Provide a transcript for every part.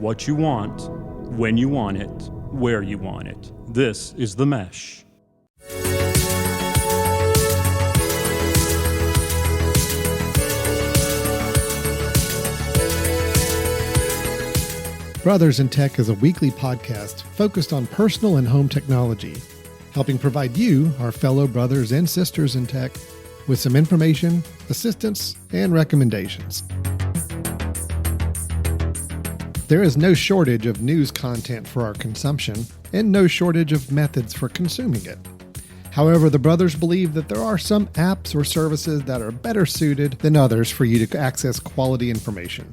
what you want, when you want it, where you want it. This is The Mesh. Brothers in Tech is a weekly podcast focused on personal and home technology, helping provide you, our fellow brothers and sisters in tech, with some information, assistance, and recommendations. There is no shortage of news content for our consumption, and no shortage of methods for consuming it. However, the brothers believe that there are some apps or services that are better suited than others for you to access quality information.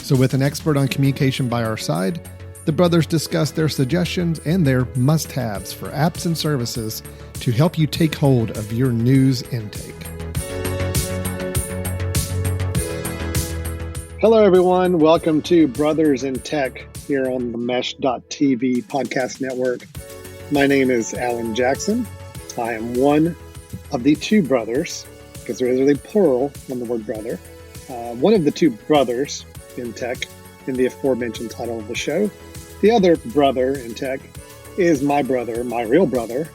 So with an expert on communication by our side, the brothers discuss their suggestions and their must-haves for apps and services to help you take hold of your news intake. Hello, everyone. Welcome to Brothers in Tech here on the Mesh.tv podcast network. My name is Alan Jackson. I am one of the two brothers, because there is a plural on the word brother. One of the two brothers in tech in the aforementioned title of the show. The other brother in tech is my brother, my real brother,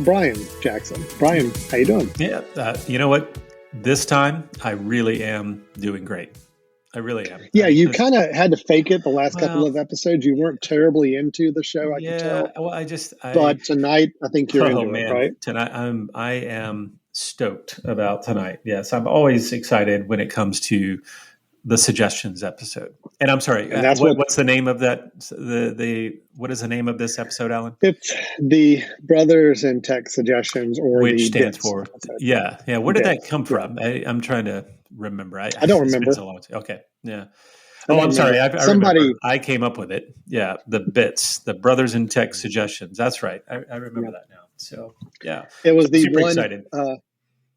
Brian Jackson. Brian, how you doing? Yeah, you know what? This time I really am doing great. I really am. Yeah, you kind of had to fake it the last couple of episodes. You weren't terribly into the show, I can tell. Well, but tonight, I think you're into it, right? Tonight, I am stoked about tonight. Yes, I'm always excited when it comes to the suggestions episode. And I'm sorry, and that's what's the name of that? What is the name of this episode, Alan? It's the Brothers in Tech Suggestions, or which the stands BITS for episode. Yeah. Where did that come from? I'm trying to remember. I don't remember. It's been so long. Okay, yeah. Oh, I'm sorry. I remember. I came up with it. Yeah, the BITS, the Brothers in Tech Suggestions. That's right. I remember that now. So yeah, it was the super one. Excited.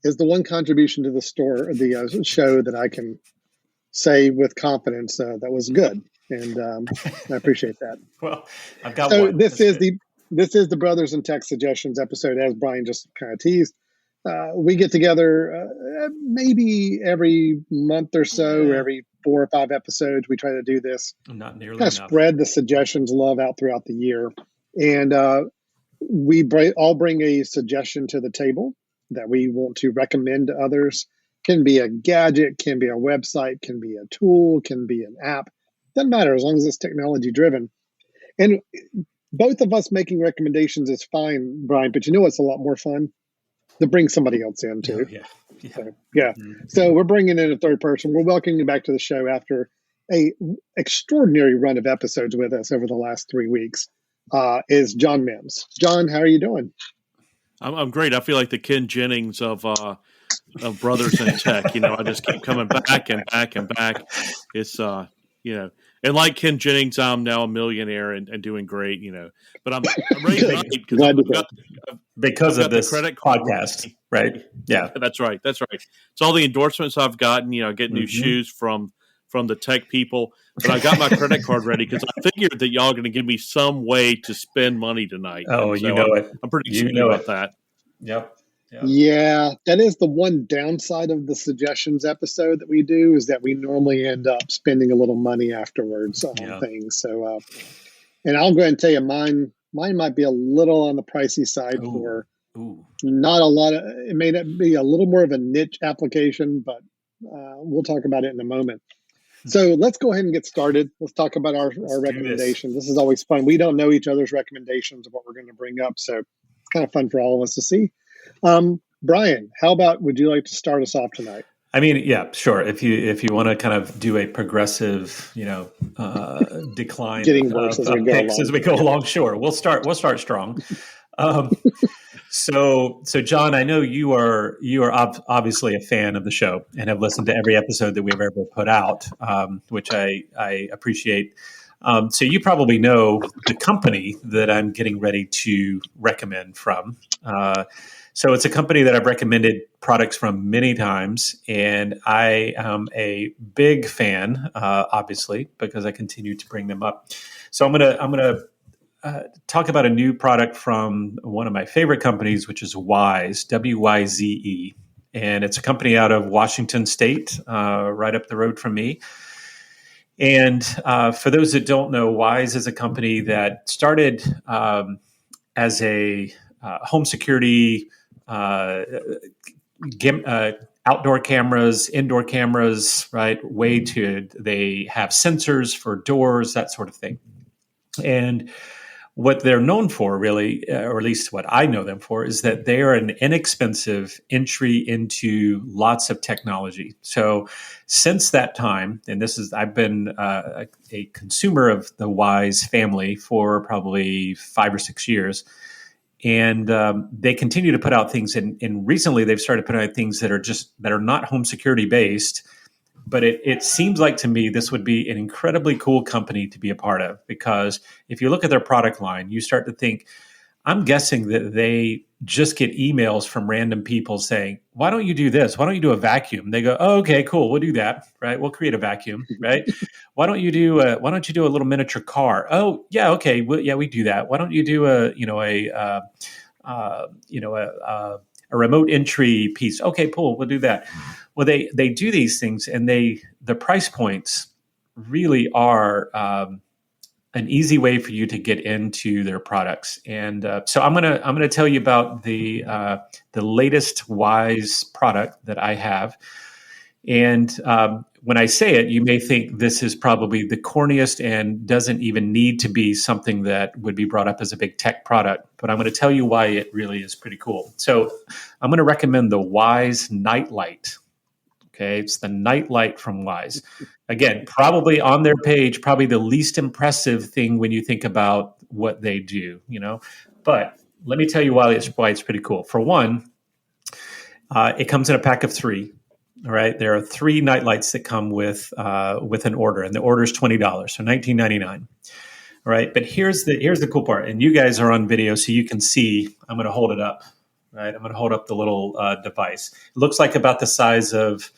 Is the one contribution to the show that I can say with confidence that was good, and I appreciate that. Well, I've got so one. This is the Brothers in Tech Suggestions episode, as Brian just kind of teased. We get together maybe every month or so, every 4 or 5 episodes. We try to do this. Not nearly kind of enough. Spread the suggestions love out throughout the year, and we all bring a suggestion to the table that we want to recommend to others. Can be a gadget, can be a website, can be a tool, can be an app. Doesn't matter as long as it's technology driven. And both of us making recommendations is fine, Brian, but you know what's a lot more fun? To bring somebody else in too. Yeah. So we're bringing in a third person. We're welcoming you back to the show after a extraordinary run of episodes with us over the last 3 weeks. Is John Mims. John, how are you doing? I'm great. I feel like the Ken Jennings of Brothers in Tech. I just keep coming back and back and back. It's and like Ken Jennings, I'm now a millionaire and doing great. But I'm ready tonight because of this credit podcast, right? Yeah, that's right. It's all the endorsements I've gotten. Get new shoes from the tech people, but I got my credit card ready because I figured that y'all are going to give me some way to spend money tonight. Oh, I'm pretty excited about that. Yep. Yeah, that is the one downside of the suggestions episode that we do, is that we normally end up spending a little money afterwards on things. So, and I'll go ahead and tell you, mine might be a little on the pricey side for not a lot of. It may not be a little more of a niche application, but we'll talk about it in a moment. So let's go ahead and get started. Let's talk about our recommendations. This is always fun. We don't know each other's recommendations of what we're going to bring up, so it's kind of fun for all of us to see. Brian, how about, would you like to start us off tonight? I mean, yeah, sure. If you want to kind of do a progressive, decline, getting worse as we go along, sure. We'll start strong. So John, I know you are obviously a fan of the show and have listened to every episode that we've ever put out, which I appreciate. So you probably know the company that I'm getting ready to recommend from. So it's a company that I've recommended products from many times, and I am a big fan, obviously, because I continue to bring them up. So I'm gonna talk about a new product from one of my favorite companies, which is Wyze, W-Y-Z-E. And it's a company out of Washington State, right up the road from me. And for those that don't know, Wise is a company that started as a home security, outdoor cameras, indoor cameras, right? They have sensors for doors, that sort of thing. And what they're known for, really, or at least what I know them for, is that they are an inexpensive entry into lots of technology. So, since that time, and I've been a consumer of the Wise family for probably 5 or 6 years, and they continue to put out things. And recently, they've started putting out things that are not home security based. But it seems like to me this would be an incredibly cool company to be a part of, because if you look at their product line, you start to think, I'm guessing that they just get emails from random people saying, why don't you do this? Why don't you do a vacuum? They go, oh, okay, cool. We'll do that. Right. We'll create a vacuum. Right. Why don't you do a little miniature car? Oh, yeah. Okay. We do that. Why don't you do a remote entry piece? Okay, cool. We'll do that. Well, they do these things, and the price points really are an easy way for you to get into their products. And so I'm gonna tell you about the latest Wise product that I have. And when I say it, you may think this is probably the corniest and doesn't even need to be something that would be brought up as a big tech product. But I'm going to tell you why it really is pretty cool. So I'm going to recommend the Wise Nightlight. Okay, it's the Nightlight from Wise. Again, probably on their page, probably the least impressive thing when you think about what they do. But let me tell you why it's pretty cool. For one, it comes in a pack of 3. All right, there are 3 nightlights that come with an order, and the order is $20, so $19.99. All right, but here's the cool part, and you guys are on video, so you can see. I'm going to hold it up. Right, I'm going to hold up the little device. It looks like about the size of,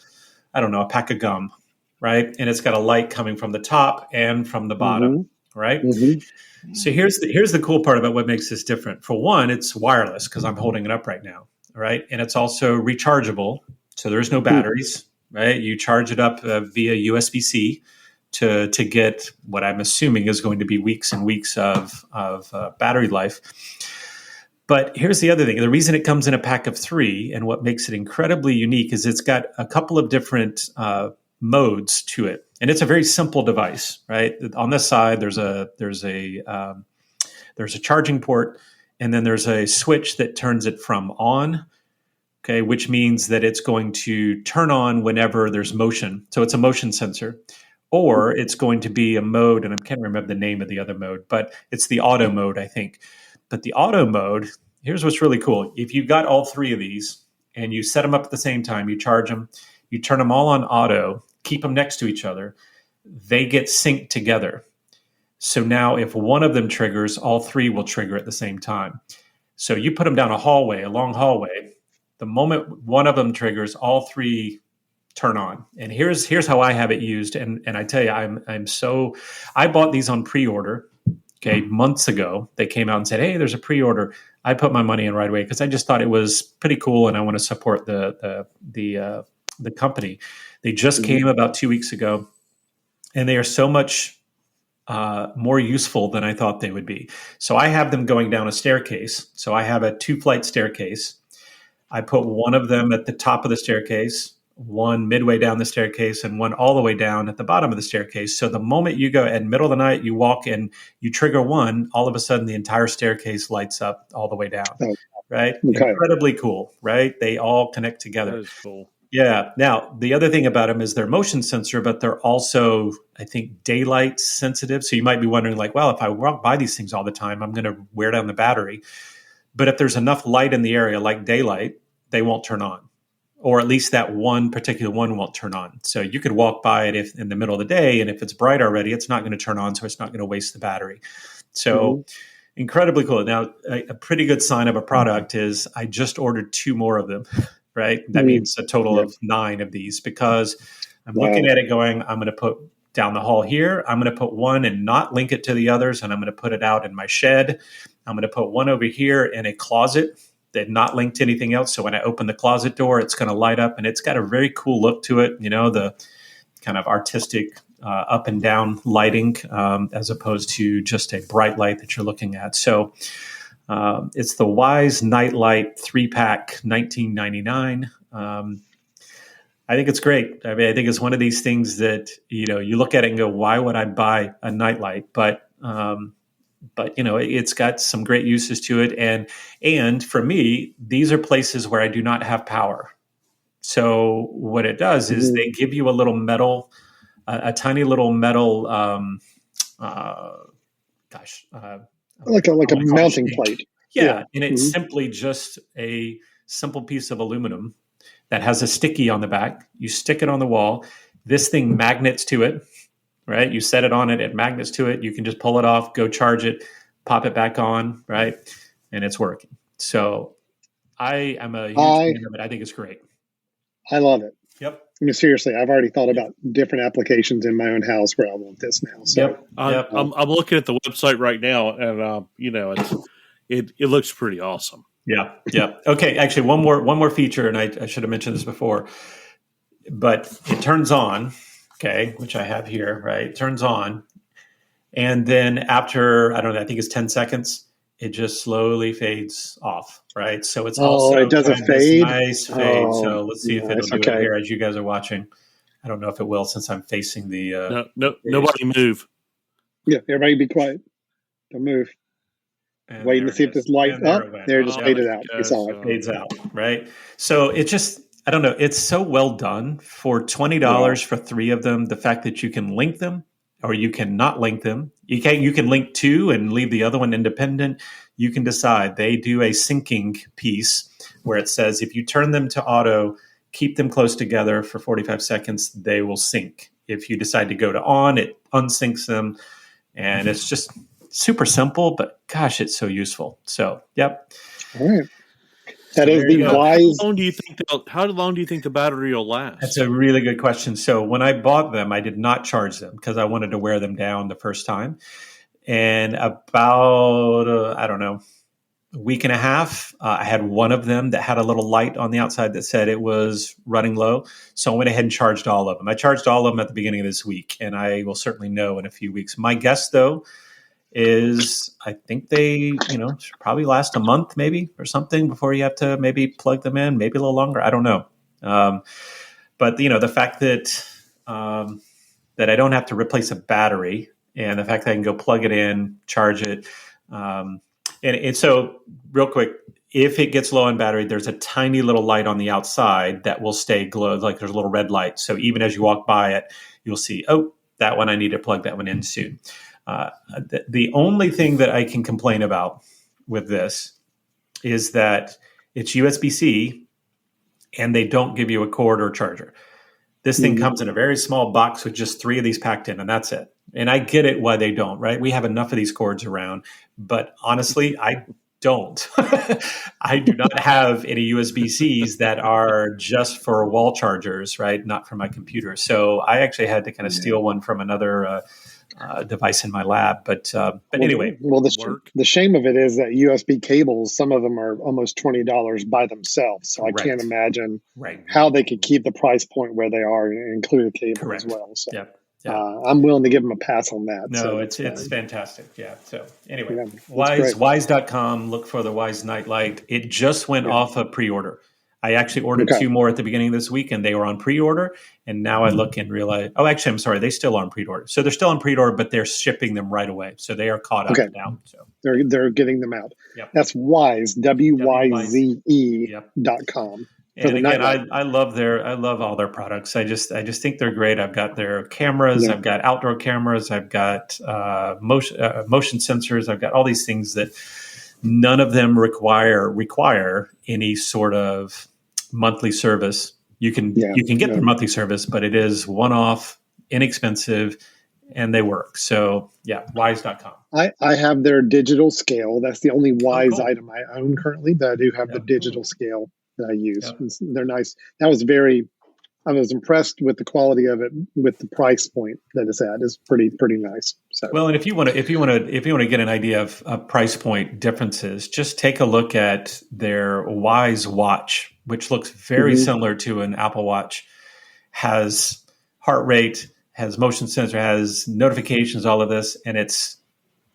I don't know, a pack of gum, right? And it's got a light coming from the top and from the bottom, right? Mm-hmm. So here's the cool part about what makes this different. For one, it's wireless because I'm holding it up right now, all right? And it's also rechargeable. So there's no batteries, right? You charge it up via USB-C to get what I'm assuming is going to be weeks and weeks of battery life. But here's the other thing. The reason it comes in a pack of 3 and what makes it incredibly unique is it's got a couple of different modes to it. And it's a very simple device, right? On this side, there's a charging port, and then there's a switch that turns it from on, okay, which means that it's going to turn on whenever there's motion. So it's a motion sensor. Or it's going to be a mode, and I can't remember the name of the other mode, but it's the auto mode, I think. But the auto mode, here's what's really cool. If you've got all 3 of these and you set them up at the same time, you charge them, you turn them all on auto, keep them next to each other, they get synced together. So now if one of them triggers, all 3 will trigger at the same time. So you put them down a long hallway. The moment one of them triggers, all 3 turn on. And here's how I have it used. And I tell you, I bought these on pre-order. Okay, months ago, they came out and said, hey, there's a pre-order. I put my money in right away because I just thought it was pretty cool and I want to support the company. They just came about 2 weeks ago, and they are so much more useful than I thought they would be. So I have them going down a staircase. So I have a 2-flight staircase. I put one of them at the top of the staircase, one midway down the staircase, and one all the way down at the bottom of the staircase. So the moment you go in the middle of the night, you walk in, you trigger one, all of a sudden the entire staircase lights up all the way down, right? Okay. Incredibly cool, right? They all connect together. That is cool. Yeah. Now, the other thing about them is they're motion sensor, but they're also, I think, daylight sensitive. So you might be wondering like, well, if I walk by these things all the time, I'm going to wear down the battery. But if there's enough light in the area, like daylight, they won't turn on. Or at least that one particular one won't turn on. So you could walk by it if in the middle of the day, and if it's bright already, it's not going to turn on, so it's not going to waste the battery. So incredibly cool. Now, a pretty good sign of a product is I just ordered 2 more of them, right? That means a total of 9 of these, because I'm looking at it going, I'm going to put down the hall here. I'm going to put one and not link it to the others, and I'm going to put it out in my shed. I'm going to put one over here in a closet that not linked to anything else. So when I open the closet door, it's going to light up, and it's got a very cool look to it. You know, the kind of artistic up and down lighting as opposed to just a bright light that you're looking at. So it's the Wyze Nightlight 3-pack, $19.99. I think it's great. I mean, I think it's one of these things that, you look at it and go, why would I buy a nightlight? But it's got some great uses to it. And for me, these are places where I do not have power. So what it does is they give you a little metal, a tiny little metal, like a mounting plate. Yeah. And it's simply just a simple piece of aluminum that has a sticky on the back. You stick it on the wall. This thing magnets to it, right? You set it on it, it magnets to it. You can just pull it off, go charge it, pop it back on, right? And it's working. So I am a huge fan of it. I think it's great. I love it. Yep. I mean, seriously, I've already thought about different applications in my own house where I want this now. So I'm looking at the website right now, and it looks pretty awesome. Yeah. Okay. Actually, one more feature, and I should have mentioned this before, but it turns on. Okay, which I have here. Right, it turns on, and then after I think it's 10 seconds, it just slowly fades off. Right, so it's also it doesn't fade. Nice fade. So let's see if it'll do it here as you guys are watching. I don't know if it will since I'm facing the. No, nobody move. Yeah, everybody be quiet. Don't move. And waiting to see if this light up. There, just faded out. You saw it. Fades out, right? So it just, I don't know. It's so well done for $20 for 3 of them. The fact that you can link them or you can not link them. You can link 2 and leave the other one independent. You can decide. They do a syncing piece where it says if you turn them to auto, keep them close together for 45 seconds, they will sync. If you decide to go to on, it unsyncs them. And it's just super simple, but gosh, it's so useful. So, yep. All right. That is the Wyze. How long do you think the battery will last? That's a really good question. So when I bought them, I did not charge them because I wanted to wear them down the first time. And about, a week and a half, I had one of them that had a little light on the outside that said it was running low. So I went ahead and charged all of them. I charged all of them at the beginning of this week, and I will certainly know in a few weeks. My guess, though, is I think they, should probably last a month maybe or something before you have to maybe plug them in, maybe a little longer. I don't know. But the fact that I don't have to replace a battery and the fact that I can go plug it in, charge it. And so real quick, if it gets low on battery, there's a tiny little light on the outside that will stay glowed, like there's a little red light. So even as you walk by it, you'll see, that one, I need to plug that one in soon. The only thing that I can complain about with this is that it's USB-C and they don't give you a cord or charger. This thing comes in a very small box with just 3 of these packed in, and that's it. And I get it why they don't, right? We have enough of these cords around, but honestly, I don't. I do not have any USB-Cs that are just for wall chargers, right? Not for my computer. So I actually had to kind of steal one from another device in my lab. But anyway. Well, the shame of it is that USB cables, some of them are almost $20 by themselves. So I can't imagine how they could keep the price point where they are and include a cable as well. So I'm willing to give them a pass on that. No, so it's fantastic. Yeah. So anyway, Wyze.com, look for the Wyze Nightlight. It just went off a pre-order. I actually ordered 2 more at the beginning of this week, and they were on pre-order. And now I look and realize, I'm sorry, they still are on pre-order. So they're still on pre-order, but they're shipping them right away. So they are caught up now. So they're getting them out. Yep. That's Wyze, WYZE.com. And again, I love all their products. I just think they're great. I've got their cameras. I've got outdoor cameras. I've got motion sensors. I've got all these things that none of them require any sort of monthly service. You can get their monthly service, but it is one-off, inexpensive, and they work. So Wyze.com. I have their digital scale. That's the only Wyze item I own currently, but I do have the digital scale that I use. Yeah. They're nice. I was impressed with the quality of it, with the price point that it's at. It's pretty nice. So. Well, and if you want to get an idea of price point differences, just take a look at their Wyze watch, which looks very similar to an Apple Watch. Has heart rate, has motion sensor, has notifications, all of this, and it's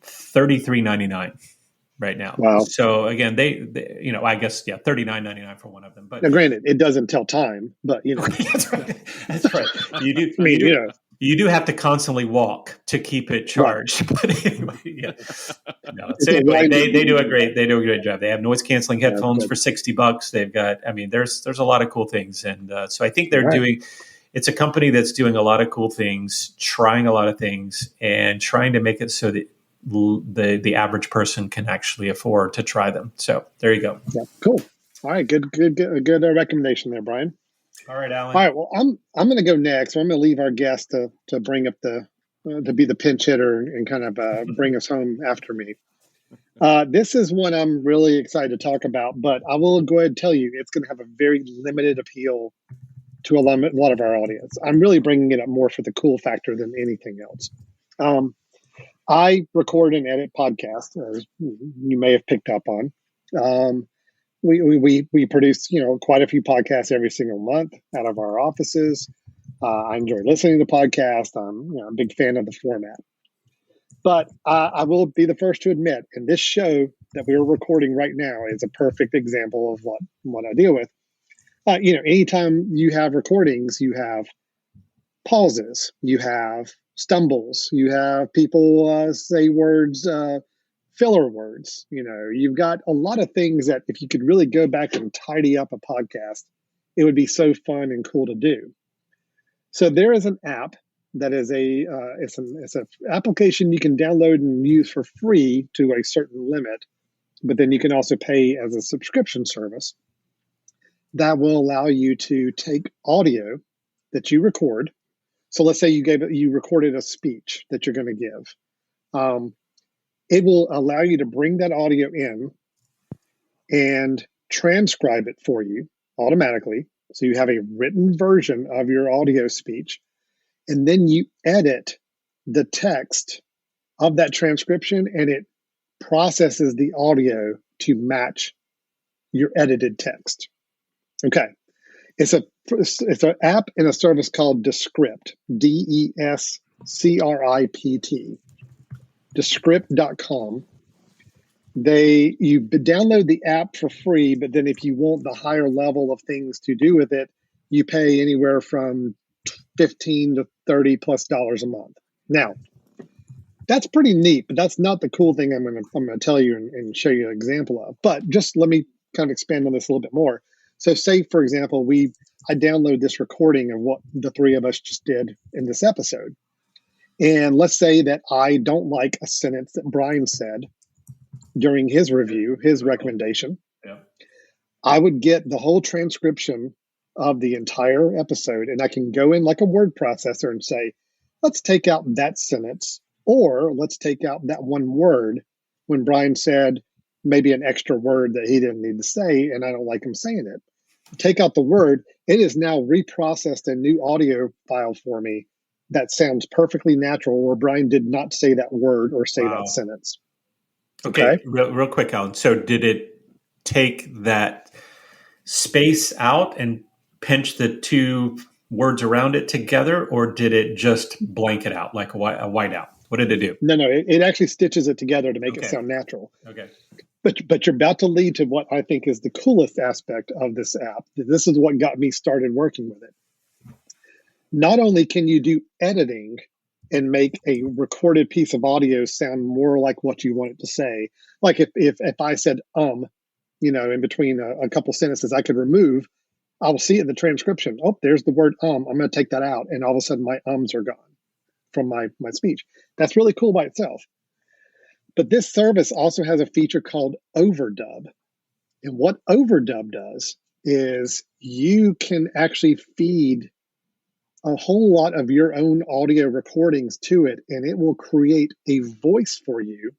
$33.99 right now. Wow. So again, they I guess $39.99 for one of them. But now, granted, it doesn't tell time, but that's right. That's right. You do. I mean, You do have to constantly walk to keep it charged. Right. But anyway, yeah. No, so anyway, they do a great job. They have noise canceling headphones for $60. They've got, there's a lot of cool things, and so I think they're doing. It's a company that's doing a lot of cool things, trying a lot of things, and trying to make it so that the average person can actually afford to try them. So there you go. Yeah, cool. All right, good recommendation there, Brian. All right, Alan. All right, well, I'm going to go next. I'm going to leave our guest to bring up to be the pinch hitter and kind of bring us home after me. This is one I'm really excited to talk about, but I will go ahead and tell you it's going to have a very limited appeal to a lot of our audience. I'm really bringing it up more for the cool factor than anything else. I record and edit podcasts, as you may have picked up on. We produce, quite a few podcasts every single month out of our offices. I enjoy listening to podcasts. I'm a big fan of the format. But I will be the first to admit, and this show that we're recording right now is a perfect example of what I deal with. Anytime you have recordings, you have pauses, you have stumbles, you have people say words, filler words. You've got a lot of things that if you could really go back and tidy up a podcast, it would be so fun and cool to do. So there is an app that is it's an application you can download and use for free to a certain limit, but then you can also pay as a subscription service that will allow you to take audio that you record. So let's say you recorded a speech that you're going to give. It will allow you to bring that audio in and transcribe it for you automatically. So you have a written version of your audio speech, and then you edit the text of that transcription, and it processes the audio to match your edited text. Okay. It's an app and a service called Descript, Descript, Descript.com. You download the app for free, but then if you want the higher level of things to do with it, you pay anywhere from $15 to $30+ a month. Now, that's pretty neat, but that's not the cool thing I'm going to tell you and show you an example of. But just let me kind of expand on this a little bit more. So say, for example, I download this recording of what the three of us just did in this episode. And let's say that I don't like a sentence that Brian said during his review, his recommendation. Yeah. I would get the whole transcription of the entire episode, and I can go in like a word processor and say, let's take out that sentence, or let's take out that one word when Brian said maybe an extra word that he didn't need to say, and I don't like him saying it. Take out the word, it is now reprocessed a new audio file for me that sounds perfectly natural, where Brian did not say that word or say that sentence. Okay. Real quick, Alan. So did it take that space out and pinch the two words around it together, or did it just blank it out like a whiteout? What did it do? No, it actually stitches it together to make it sound natural. Okay. But you're about to lead to what I think is the coolest aspect of this app. This is what got me started working with it. Not only can you do editing and make a recorded piece of audio sound more like what you want it to say, like if I said in between a couple sentences, I could remove. I will see it in the transcription. Oh, there's the word I'm going to take that out, and all of a sudden my ums are gone from my speech. That's really cool by itself. But this service also has a feature called overdub. And what overdub does is you can actually feed a whole lot of your own audio recordings to it, and it will create a voice for you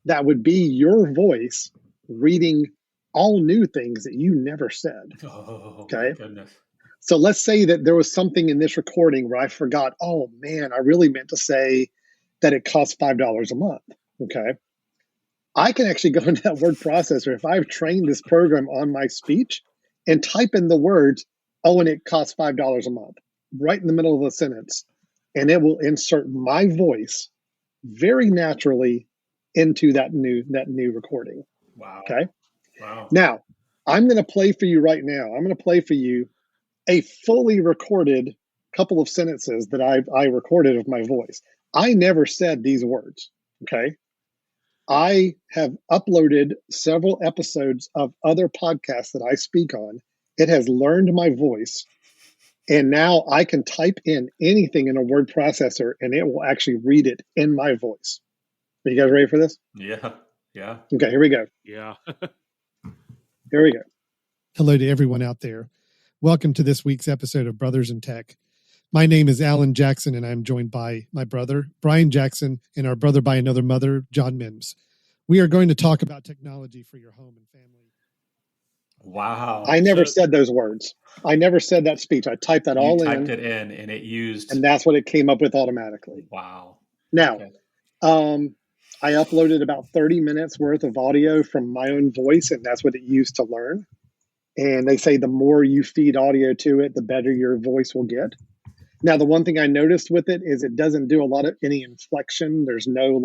that would be your voice reading all new things that you never said. Okay. My goodness. So let's say that there was something in this recording where I forgot, oh man, I really meant to say that it costs $5 a month. Okay. I can actually go into that word processor if I've trained this program on my speech and type in the words, and it costs $5 a month, right in the middle of the sentence. and it will insert my voice very naturally into that new recording. Wow. Okay. Wow. Now, I'm going to play for you right now. I'm going to play for you a fully recorded couple of sentences that I recorded of my voice. I never said these words. Okay. I have uploaded several episodes of other podcasts that I speak on. It has learned my voice. And now I can type in anything in a word processor and it will actually read it in my voice. Are you guys ready for this? Yeah. Yeah. Okay, here we go. Yeah. Here we go. Hello to everyone out there. Welcome to this week's episode of Brothers in Tech. My name is Alan Jackson, and I'm joined by my brother, Brian Jackson, and our brother by another mother, John Mims. We are going to talk about technology for your home and family. Wow. I never said those words. I never said that speech. I typed that all in. You typed it in, and it used... And that's what it came up with automatically. Wow. Now, Okay. I uploaded about 30 minutes worth of audio from my own voice, and that's what it used to learn. And they say the more you feed audio to it, the better your voice will get. Now, the one thing I noticed with it is it doesn't do a lot of any inflection. There's no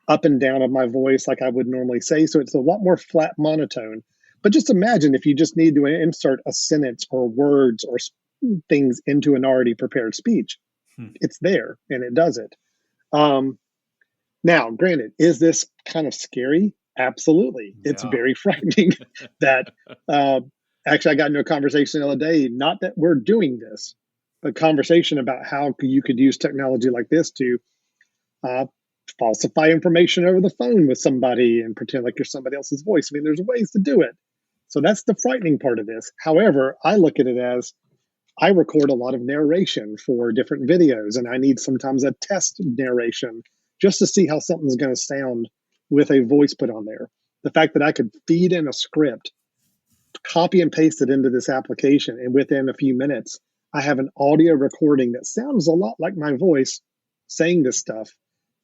up and down of my voice like I would normally say. So it's a lot more flat monotone. But just imagine if you just need to insert a sentence or words or things into an already prepared speech. It's there and it does it. Now, granted, is this kind of scary? Absolutely. It's very frightening that actually I got into a conversation the other day, not that we're doing this, but conversation about how you could use technology like this to falsify information over the phone with somebody and pretend like you're somebody else's voice. I mean, there's ways to do it. So that's the frightening part of this. However, I look at it as I record a lot of narration for different videos, and I need sometimes a test narration just to see how something's going to sound with a voice put on there. The fact that I could feed in a script, copy and paste it into this application, and within a few minutes, I have an audio recording that sounds a lot like my voice saying this stuff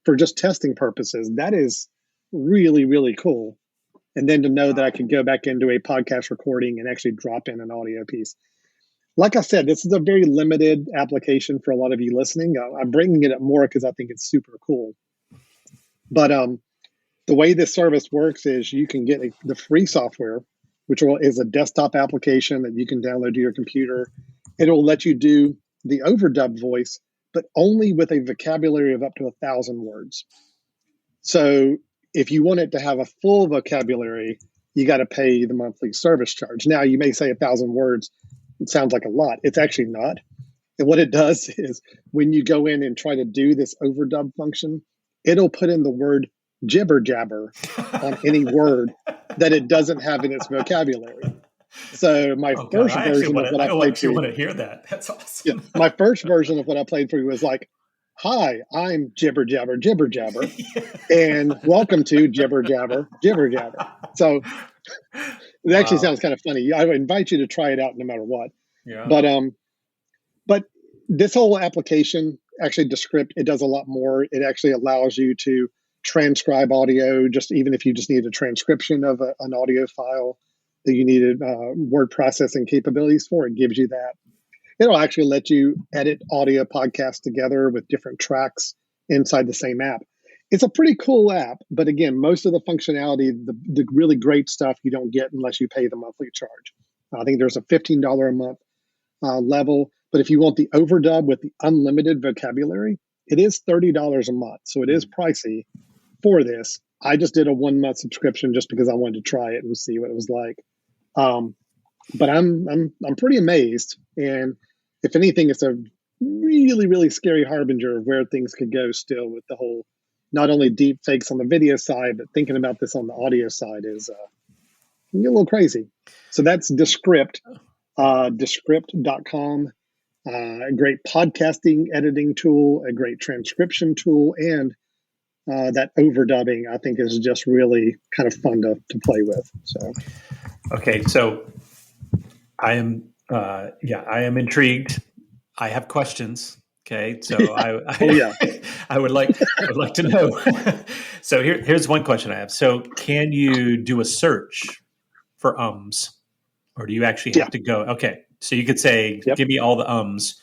for just testing purposes. That is really, really cool. And then to know that I could go back into a podcast recording and actually drop in an audio piece. Like I said, this is a very limited application for a lot of you listening. I'm bringing it up more because I think it's super cool. But the way this service works is you can get the free software, which is a desktop application that you can download to your computer. It'll let you do the overdub voice, but only with a vocabulary of up to 1,000 words. So if you want it to have a full vocabulary, you got to pay the monthly service charge. Now, you may say 1,000 words. It sounds like a lot. It's actually not. And what it does is when you go in and try to do this overdub function, it'll put in the word jibber jabber on any word that it doesn't have in its vocabulary. So my first version of what I played for you. I want to hear that. That's awesome. Yeah, my first version of what I played for you was like, "Hi, I'm jibber jabber, and welcome to jibber jabber, jibber jabber." So it actually sounds kind of funny. I would invite you to try it out no matter what. Yeah. But this whole application, actually Descript, it does a lot more. It actually allows you to transcribe audio, just even if you just need a transcription of an audio file that you needed word processing capabilities for. It gives you that. It'll actually let you edit audio podcasts together with different tracks inside the same app. It's a pretty cool app, but again, most of the functionality, the really great stuff, you don't get unless you pay the monthly charge. I think there's a $15 a month level, but if you want the overdub with the unlimited vocabulary, it is $30 a month. So it is pricey for this. I just did a 1 month subscription just because I wanted to try it and see what it was like. But I'm pretty amazed, and if anything, it's a really, really scary harbinger of where things could go still with the whole, not only deep fakes on the video side, but thinking about this on the audio side is a little crazy. So that's Descript, Descript.com, a great podcasting editing tool, a great transcription tool, and that overdubbing I think is just really kind of fun to play with. So, okay, so I am intrigued. I have questions. Okay, so I would like to know. So here's one question I have. So can you do a search for ums, or do you actually have to go? Okay, so you could say, give me all the ums,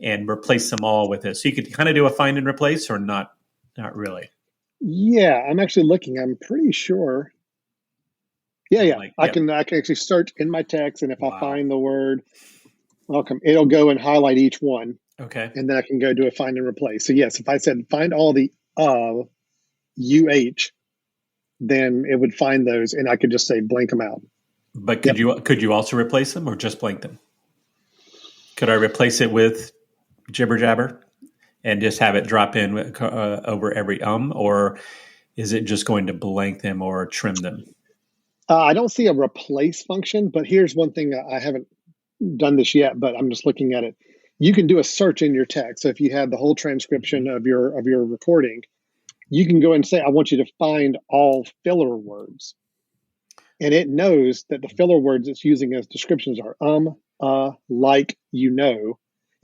and replace them all with this. So you could kind of do a find and replace, or not really. Yeah, I'm actually looking. I'm pretty sure. Yeah. I can actually search in my text, and if I find the word welcome, it'll go and highlight each one. Okay. And then I can go do a find and replace. So yes, if I said find all the UH, then it would find those, and I could just say blank them out. But could you also replace them, or just blank them? Could I replace it with jibber jabber and just have it drop in over every or is it just going to blank them or trim them? I don't see a replace function, but here's one thing. I haven't done this yet, but I'm just looking at it. You can do a search in your text. So if you have the whole transcription of your recording, you can go and say, I want you to find all filler words. And it knows that the filler words it's using as descriptions are like,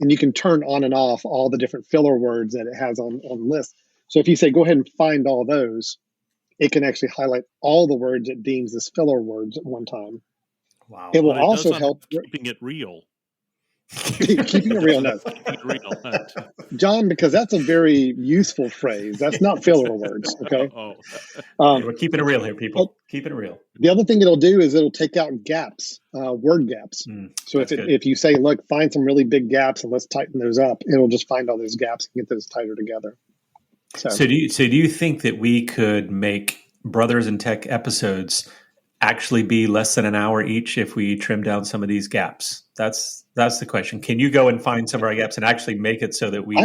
and you can turn on and off all the different filler words that it has on lists. So if you say, go ahead and find all those, it can actually highlight all the words it deems as filler words at one time. Wow. It will also help keeping it real. Keeping it real, no. John, because that's a very useful phrase. That's not filler words, okay? We're keeping it real here, people. Keeping it real. The other thing it'll do is it'll take out gaps, word gaps. So if you say, look, find some really big gaps and let's tighten those up, it'll just find all those gaps and get those tighter together. So do you think that we could make Brothers in Tech episodes actually be less than an hour each if we trim down some of these gaps? That's the question. Can you go and find some of our gaps and actually make it so that we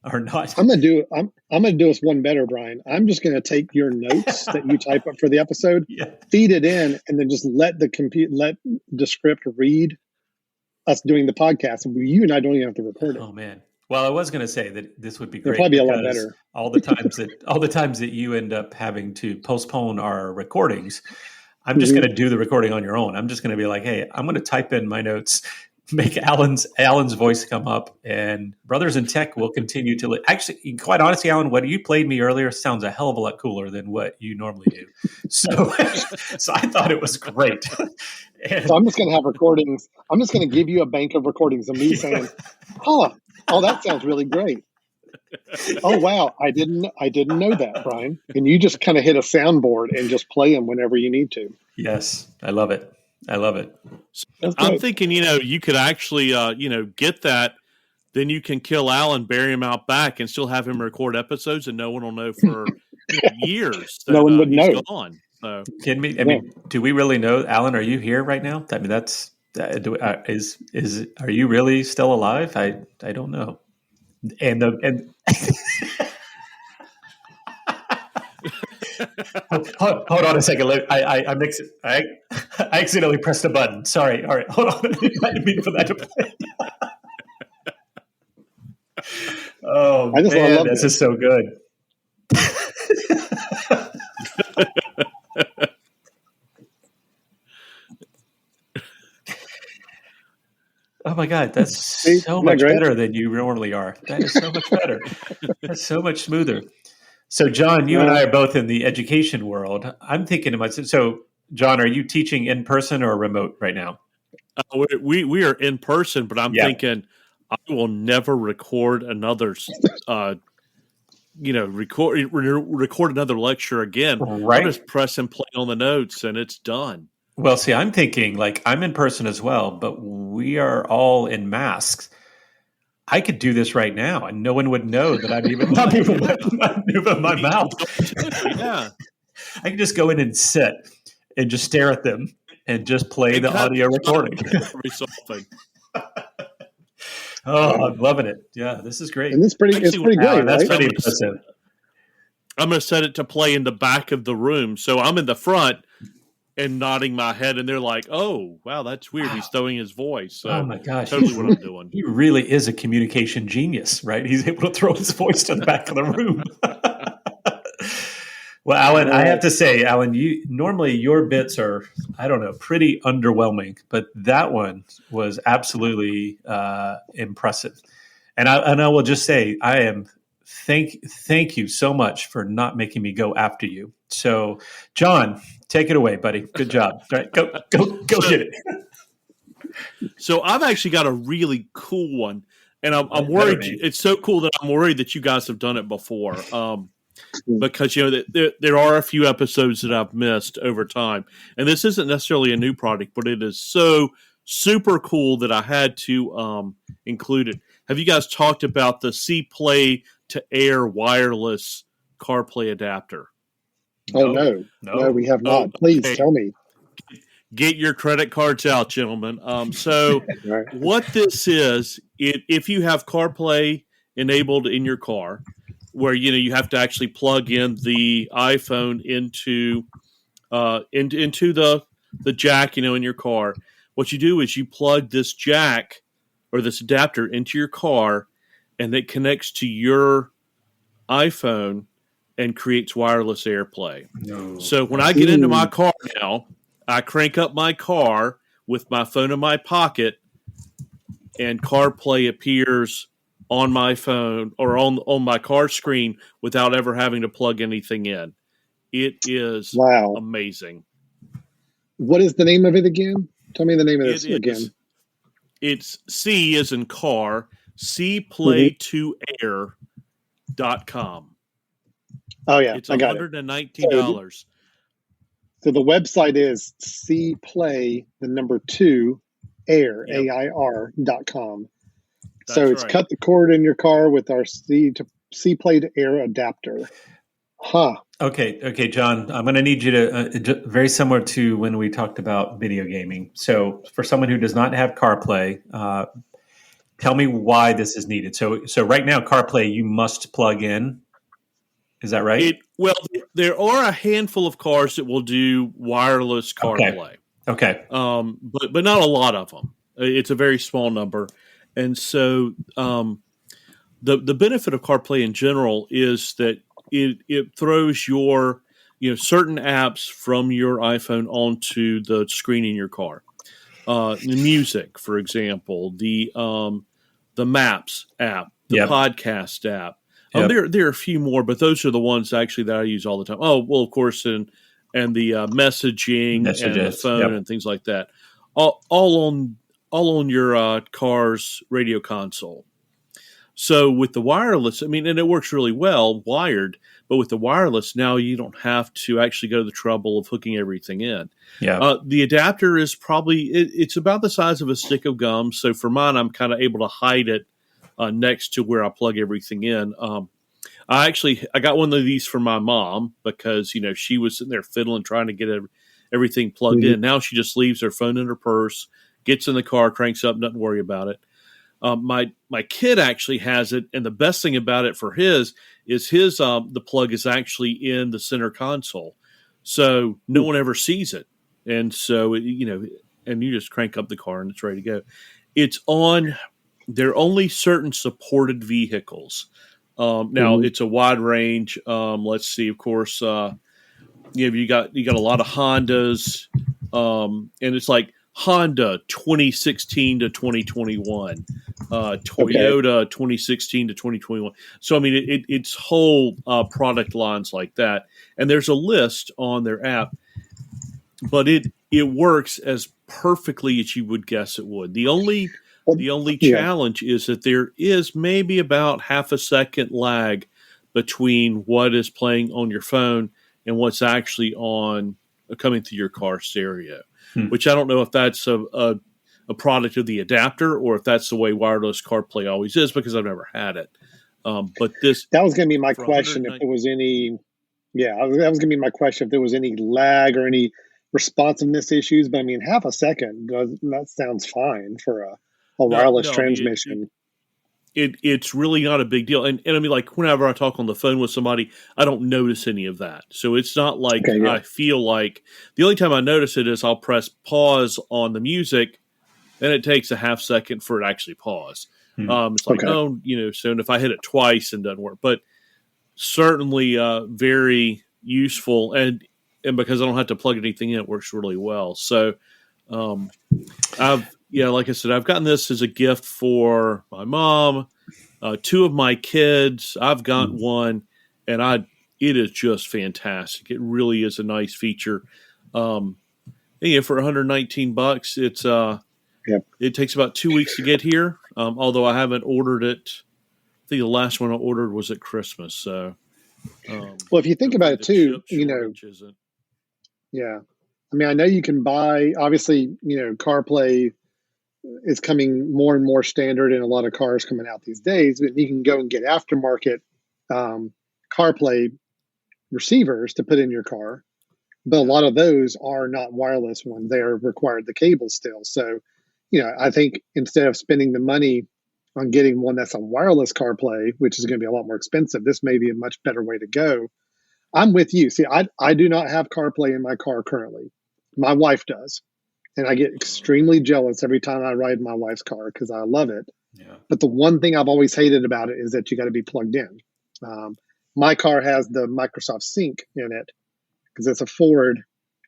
are not? I'm gonna do us one better, Brian. I'm just gonna take your notes that you type up for the episode, feed it in, and then just let the script read us doing the podcast. You and I don't even have to record it. Oh man. Well, I was going to say that this would be great. It'll probably be a lot better. all the times that you end up having to postpone our recordings, I'm just going to do the recording on your own. I'm just going to be like, hey, I'm going to type in my notes, make Alan's voice come up, and Brothers in Tech will continue to actually, quite honestly, Alan, what you played me earlier sounds a hell of a lot cooler than what you normally do. So I thought it was great. So I'm just going to have recordings. I'm just going to give you a bank of recordings of me saying, oh, that sounds really great. Oh, wow. I didn't know that, Brian. And you just kind of hit a soundboard and just play them whenever you need to. Yes. I love it. I'm thinking, you could actually, get that. Then you can kill Alan, bury him out back, and still have him record episodes, and no one will know for years. That, no one would know. Gone. So. Do we really know? Alan, are you here right now? I mean, are you really still alive? I don't know. And hold on a second. I accidentally pressed a button. Sorry. All right, hold on. I didn't mean for that to play. Oh man, this is so good. Oh my God, that's so much better than you normally are. That is so much better. That's so much smoother. So, John, you and I are both in the education world. I'm thinking to myself, so, John, are you teaching in person or remote right now? We are in person, but I'm thinking I will never record another, record another lecture again. Right. I'll just press and play on the notes, and it's done. Well, see, I'm thinking I'm in person as well, but we are all in masks. I could do this right now, and no one would know that I'm even not moving my mouth. Yeah, I can just go in and sit and just stare at them and just play the audio recording. Oh, I'm loving it. Yeah, this is great. And it's pretty great. That's right? pretty impressive. I'm going to set it to play in the back of the room, so I'm in the front and nodding my head, and they're like, "Oh, wow, that's weird." He's throwing his voice. So oh my gosh, totally what I'm doing. He really is a communication genius, right? He's able to throw his voice to the back of the room. Well, Alan, I have to say, Alan, normally your bits are, I don't know, pretty underwhelming, but that one was absolutely impressive. And I will just say, thank you so much for not making me go after you. So, John, take it away, buddy. Good job. All right, go get it. So I've actually got a really cool one. And I'm worried. It's so cool that I'm worried that you guys have done it before. Because there are a few episodes that I've missed over time, and this isn't necessarily a new product, but it is so super cool that I had to include it. Have you guys talked about the C Play to Air wireless CarPlay adapter? Oh no, we have not. Please tell me. Get your credit cards out, gentlemen. So Right. what this is, if you have CarPlay enabled in your car, where you have to actually plug in the iPhone into the jack in your car. What you do is you plug this jack or this adapter into your car, and it connects to your iPhone and creates wireless AirPlay. No. So when I get into my car now, I crank up my car with my phone in my pocket, and CarPlay appears on my phone or on my car screen without ever having to plug anything in. It is amazing. What is the name of it again? Tell me the name of this again. It's C as in car, cplay2air.com. Oh, yeah. It's I got $119. So the website is cplay2air, AIR.com. So it's cut the cord in your car with our C Play to Air adapter. Huh. Okay, John, I'm going to need you to, very similar to when we talked about video gaming. So for someone who does not have CarPlay, tell me why this is needed. So right now, CarPlay, you must plug in. Is that right? Well, there are a handful of cars that will do wireless CarPlay. Okay. But not a lot of them. It's a very small number. And so the benefit of CarPlay in general is that it throws your certain apps from your iPhone onto the screen in your car. The music, for example, the Maps app, the podcast app. There are a few more, but those are the ones actually that I use all the time. Oh, well, of course, and the messaging and the phone and things like that. All on your car's radio console. So with the wireless, and it works really well wired, but with the wireless, now you don't have to actually go to the trouble of hooking everything in. Yeah. The adapter is probably, it's about the size of a stick of gum. So for mine, I'm kind of able to hide it next to where I plug everything in. I got one of these for my mom because, she was sitting there fiddling, trying to get everything plugged in. Now she just leaves her phone in her purse, gets in the car, cranks up, doesn't worry about it. My kid actually has it, and the best thing about it for his is the plug is actually in the center console, so no one ever sees it, and so and you just crank up the car and it's ready to go. It's on. There are only certain supported vehicles. Now it's a wide range. Let's see. Of course, you got a lot of Hondas, and it's like Honda 2016 to 2021, Toyota 2016 to 2021. So it's whole product lines like that, and there's a list on their app, but it works as perfectly as you would guess it would. The only challenge is that there is maybe about half a second lag between what is playing on your phone and what's actually coming through your car stereo. Which I don't know if that's a product of the adapter or if that's the way wireless CarPlay always is, because I've never had it. But that was going to be my question. If there was any, that was going to be my question. If there was any lag or any responsiveness issues, but half a second, that sounds fine for a wireless transmission. It's really not a big deal. And whenever I talk on the phone with somebody, I don't notice any of that. So it's not like I feel like the only time I notice it is I'll press pause on the music, and it takes a half second for it to actually pause. It's like, so if I hit it twice and doesn't work, but certainly very useful. And because I don't have to plug anything in, it works really well. So like I said, I've gotten this as a gift for my mom, two of my kids. I've got one, and it is just fantastic. It really is a nice feature. For $119, Yep. It takes about 2 weeks to get here, although I haven't ordered it. I think the last one I ordered was at Christmas. So, Well, if you think about hopefully it the too, chip shortage isn't. yeah. I mean, I know you can buy, obviously, CarPlay is coming more and more standard in a lot of cars coming out these days, but you can go and get aftermarket CarPlay receivers to put in your car. But a lot of those are not wireless ones. They are required the cable still. So, I think instead of spending the money on getting one that's a wireless CarPlay, which is going to be a lot more expensive, this may be a much better way to go. I'm with you. See, I do not have CarPlay in my car currently. My wife does. And I get extremely jealous every time I ride my wife's car because I love it. Yeah. But the one thing I've always hated about it is that you got to be plugged in. My car has the Microsoft Sync in it because it's a Ford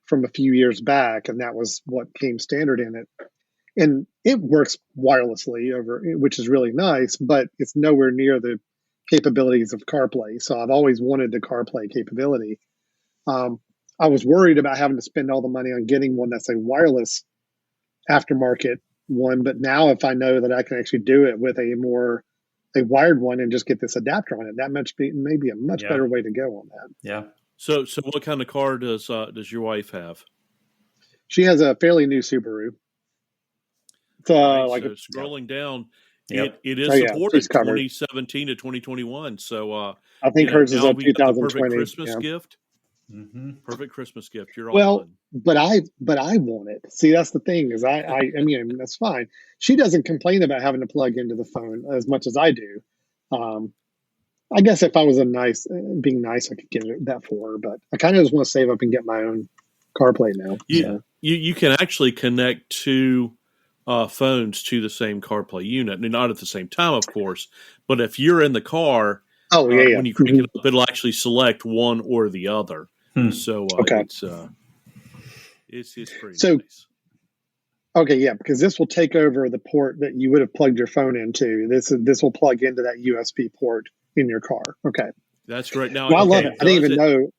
from a few years back, and that was what came standard in it. And it works wirelessly which is really nice, but it's nowhere near the capabilities of CarPlay. So I've always wanted the CarPlay capability. I was worried about having to spend all the money on getting one that's a wireless aftermarket one, but now if I know that I can actually do it with a wired one and just get this adapter on it, that may be a much better way to go on that. Yeah. So what kind of car does your wife have? She has a fairly new Subaru. So scrolling down, it is supported 2017 to 2021. So I think hers is a 2020. The perfect Christmas gift. Mm-hmm. Perfect Christmas gift. You're all done. But I want it. See, that's the thing is I mean, that's fine. She doesn't complain about having to plug into the phone as much as I do. I guess if I was being nice, I could get that for her, but I kind of just want to save up and get my own CarPlay now. You can actually connect two phones to the same CarPlay unit. Not at the same time, of course, but if you're in the car, when you crank it up, it'll actually select one or the other. So it's pretty nice. Okay, yeah, because this will take over the port that you would have plugged your phone into. This will plug into that USB port in your car. Okay, that's great. Now, I love it. I didn't even know.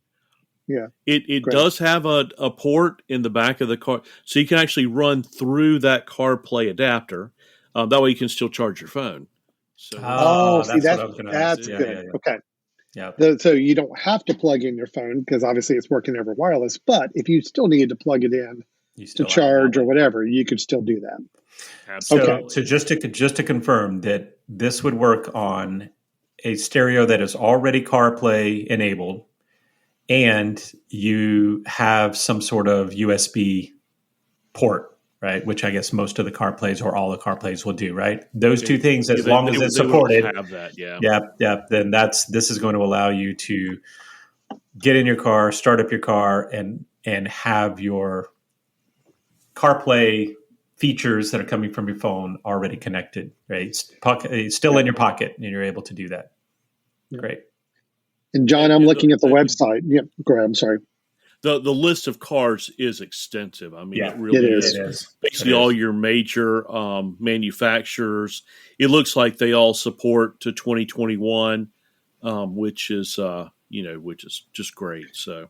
Yeah, it does have a port in the back of the car, so you can actually run through that CarPlay adapter. That way, you can still charge your phone. So, that's good. Yeah. Okay. Yeah. So you don't have to plug in your phone because obviously it's working over wireless. But if you still need to plug it in to charge or whatever, you could still do that. Absolutely. So just to confirm that this would work on a stereo that is already CarPlay enabled, and you have some sort of USB port, right? Which I guess most of the CarPlays or all the CarPlays will do, right? Those two things, as long as it's supported, have that, then this is going to allow you to get in your car, start up your car, and have your CarPlay features that are coming from your phone already connected, right? It's still in your pocket, and you're able to do that. Great. And John, I'm looking at the website. Yeah, go ahead. I'm sorry. The list of cars is extensive. I mean, it really is. It is. Basically, all your major manufacturers. It looks like they all support to 2021, which is just great. So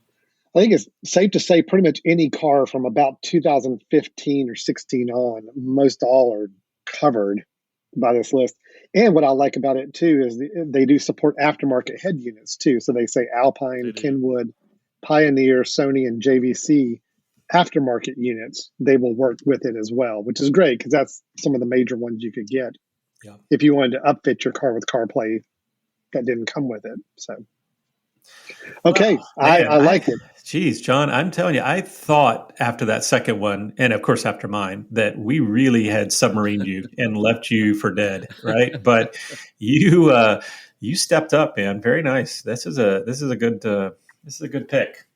I think it's safe to say pretty much any car from about 2015 or 16 on, most all are covered by this list. And what I like about it too is they do support aftermarket head units too. So they say Alpine, Kenwood, Pioneer, Sony, and JVC aftermarket units. They will work with it as well, which is great because that's some of the major ones you could get if you wanted to upfit your car with CarPlay that didn't come with it. So, okay, I like it. Geez, John, I'm telling you, I thought after that second one, and of course after mine, that we really had submarined you and left you for dead, right? But you stepped up, man. Very nice. This is a good pick.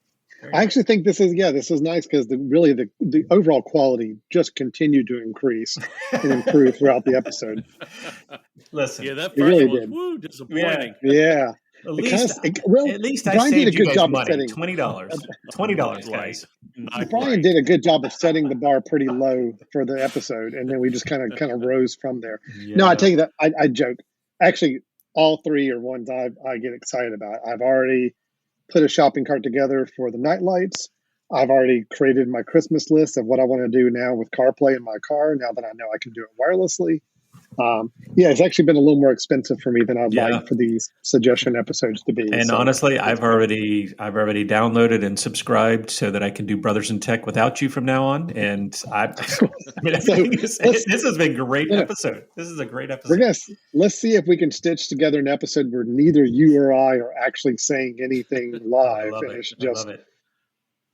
I actually think this is nice because the overall quality just continued to increase and improve throughout the episode. Listen, that first one was disappointing. Yeah. At least I Brian saved did a good job money. of setting $20, guys. Brian did a good job of setting the bar pretty low for the episode, and then we just kind of rose from there. Yeah. No, I tell you that I joke. Actually, all three are ones I get excited about. I've already put a shopping cart together for the night lights. I've already created my Christmas list of what I want to do now with CarPlay in my car, now that I know I can do it wirelessly. It's actually been a little more expensive for me than I'd like for these suggestion episodes to be. And honestly, I've already downloaded and subscribed so that I can do Brothers in Tech without you from now on. And this has been a great episode. This is a great episode. Let's see if we can stitch together an episode where neither you or I are actually saying anything live. I love it.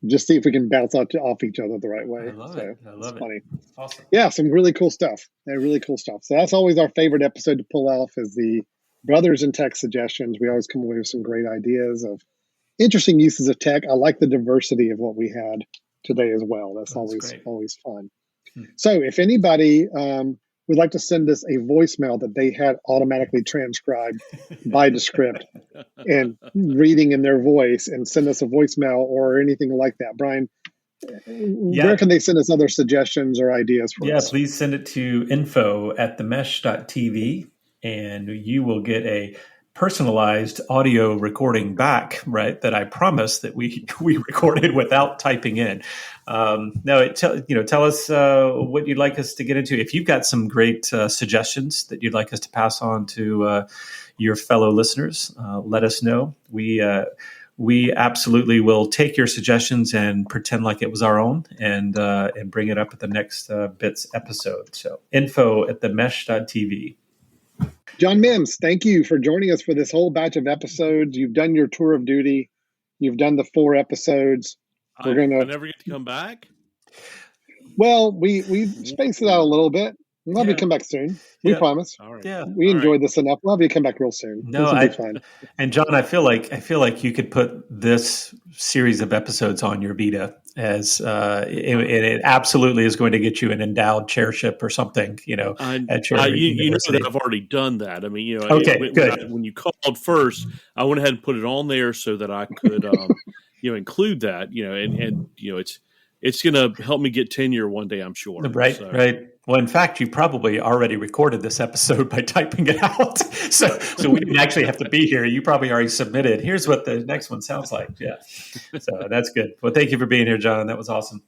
Just see if we can bounce off each other the right way. I love it. Funny. Awesome. Yeah, some really cool stuff. So that's always our favorite episode to pull off is the Brothers in Tech suggestions. We always come away with some great ideas of interesting uses of tech. I like the diversity of what we had today as well. That's always fun. So if anybody would like to send us a voicemail that they had automatically transcribed by Descript and reading in their voice, and send us a voicemail or anything like that, Brian, where can they send us other suggestions or ideas for us? Please send it to info@themesh.tv, and you will get a personalized audio recording back, right? That I promise that we recorded without typing in. Tell us what you'd like us to get into. If you've got some great suggestions that you'd like us to pass on to your fellow listeners, let us know. We absolutely will take your suggestions and pretend like it was our own, and bring it up at the next Bits episode. So info@themesh.tv. John Mims, thank you for joining us for this whole batch of episodes. You've done your tour of duty. You've done the 4 episodes. I never get to come back? Well, we spaced it out a little bit. We'll have you come back soon. We promise. All right. Yeah. We enjoyed this enough. We'll have you come back real soon. No, this will be fun. And John, I feel like you could put this series of episodes on your Vita as it absolutely is going to get you an endowed chairship or something, at your university. That I've already done that. I mean, good. When you called first, I went ahead and put it on there so that I could, include that, and it's going to help me get tenure one day, I'm sure. Right. Well, in fact, you probably already recorded this episode by typing it out. So we didn't actually have to be here. You probably already submitted. Here's what the next one sounds like. Yeah. So that's good. Well, thank you for being here, John. That was awesome.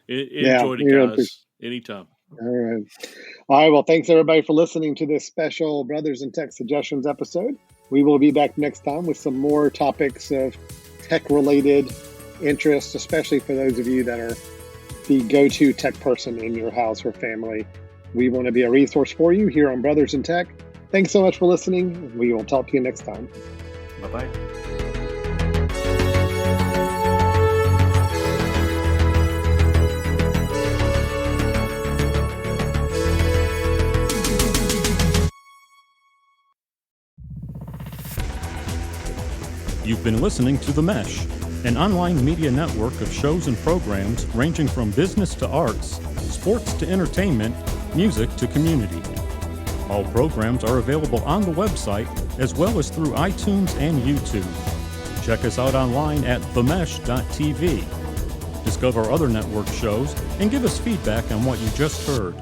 Enjoyed it, guys. Anytime. All right. Well, thanks everybody for listening to this special Brothers in Tech Suggestions episode. We will be back next time with some more topics of tech-related interest, especially for those of you that are the go-to tech person in your house or family. We want to be a resource for you here on Brothers in Tech. Thanks so much for listening. We will talk to you next time. Bye-bye. You've been listening to The Mesh, an online media network of shows and programs ranging from business to arts, sports to entertainment, music to community. All programs are available on the website as well as through iTunes and YouTube. Check us out online at themesh.tv. Discover other network shows and give us feedback on what you just heard.